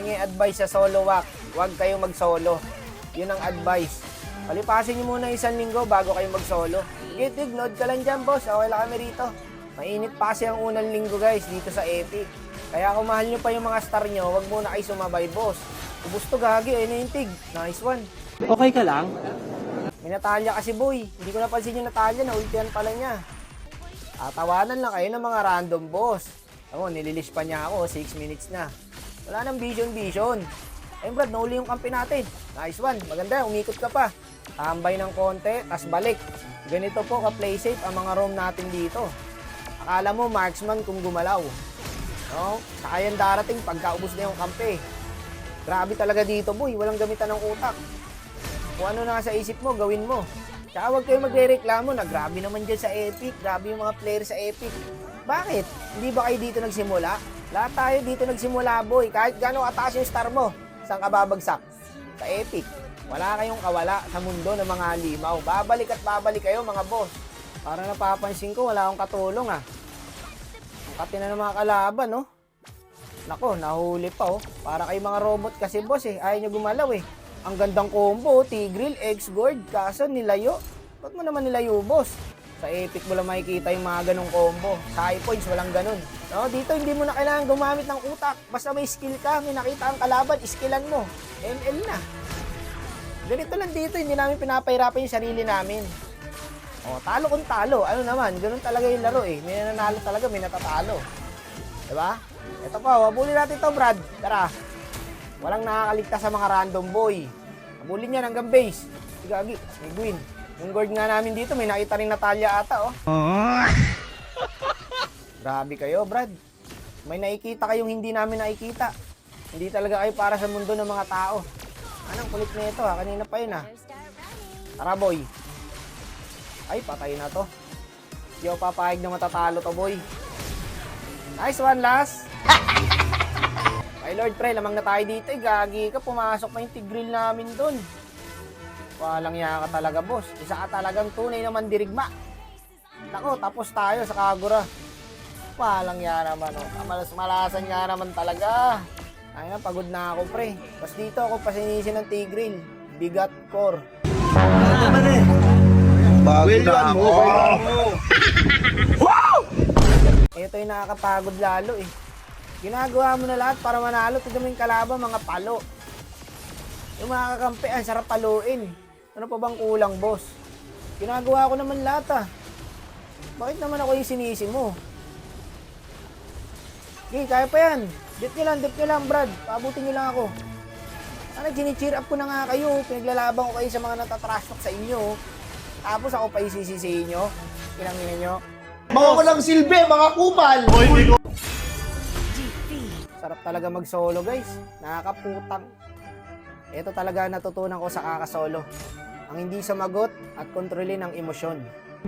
aking advice sa solo walk, huwag kayong mag-solo. Yun ang advice. Palipasin nyo muna isang linggo bago kayo mag-solo. Sige, nod ka lang dyan, boss. Okay lang kami rito. Mainit pa kasi ang unang linggo, guys, dito sa Epic. Kaya kung mahal nyo pa yung mga star nyo, huwag muna kayo sumabay, boss. Ubus to, gagi. Ayun na yung tig. Nice one. Okay ka lang? May Natalia kasi, boy. Hindi ko napansin yung Natalia. Naultihan pala niya. Tatawanan lang kayo ng mga random, boss. Ako, nililis pa niya ako. 6 minutes na. Wala nang vision. Ayun, Brad, nahuli yung kampi natin. Nice one. Maganda, umikot ka pa. Tambay ng konti, tas balik. Ganito po ka-play safe ang mga roam natin dito. Akala mo, marksman kung gumalaw. No? Saka yan darating pagkaubos na yung kampi. Grabe talaga dito, boy. Walang gamitan ng utak. Kung ano nasa isip mo, gawin mo. Tsaka huwag kayo magre-reklamo na grabe naman dyan sa Epic. Grabe yung mga player sa Epic. Bakit? Hindi ba kayo dito nagsimula? Lahat tayo dito nagsimula, boy. Kahit gano'ng kataas yung star mo, saan ka babagsak? Sa Epic. Wala kayong kawala sa mundo ng mga limaw. Babalik at babalik kayo, mga boss. Para napapansin ko, wala akong katulong, ah. Ang kati na ng mga kalaban, no? Nako, nahuli pa, oh. Para kay mga robot kasi, boss, eh. Ayaw nyo gumalaw, eh. Ang gandang combo, Tigreal, X-Guard, kaso nilayo. Ba't mo naman nilayo, boss? Sa Epic mo lang makikita yung mga ganong combo. Sa high points, walang ganon. No, dito hindi mo na kailangan gumamit ng utak. Basta may skill ka, may nakita ang kalaban, skillan mo. ML na. Ganito lang dito, hindi namin pinapahirapan yung sarili namin. O, talo kung talo. Ano naman, ganun talaga yung laro eh. May nanalo talaga, may natatalo. Diba? Ito pa, wabulin natin to, Brad. Tara. Walang nakakaligtas sa mga random boy. Habulin niya hanggang base. Sigagi, may Gwyn. Yung guard nga namin dito, may nakita rin Natalia ata, oh. Grabe kayo, Brad. May nakikita kayong hindi namin nakikita. Hindi talaga kayo para sa mundo ng mga tao. Anong kulit na ito, ha? Kanina pa yun, ha? Tara, boy. Ay, patay na to. Hindi ako papayag na matatalo to, boy. Nice one, last. Ay, Lord, pre, lamang na tayo dito, eh. Gagi ka, pumasok pa yung Tigreal namin dun. Walang yaka talaga, boss. Isa ka talagang tunay na mandirigma. Nako, tapos tayo sa Kagura. Walang yaka naman, oh. Malasan nga naman talaga. Ay na, pagod na ako, pre. Bas dito ako pasinisin ng Tigreal. Bigat core. Ano naman eh? Bago na ako. Wow! Ito yung nakakapagod lalo, eh. Ginagawa mo na lahat para manalo. Tignan mo yung kalaban, mga palo. Yung mga kakampi, ang sarap paluin. Ano pa bang kulang, boss? Ginagawa ko naman lahat, ah. Bakit naman ako yung sinisi mo? Okay, kaya pa yan. Dip nyo lang, Brad. Paabutin nyo lang ako. Sana gini-cheer up ko na nga kayo. Pinaglalaban ko kayo sa mga natatrash talk sa inyo. Tapos ako pa isisisihin nyo. Pinanginin nyo. Mga walang silbi, mga kupal! Sarap talaga mag-solo, guys. Nakakaputang. Ito talaga natutunan ko sa kakasolo. Ang hindi sumagot at kontrolin ang emosyon.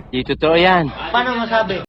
Di totoo yan. Paano masabi?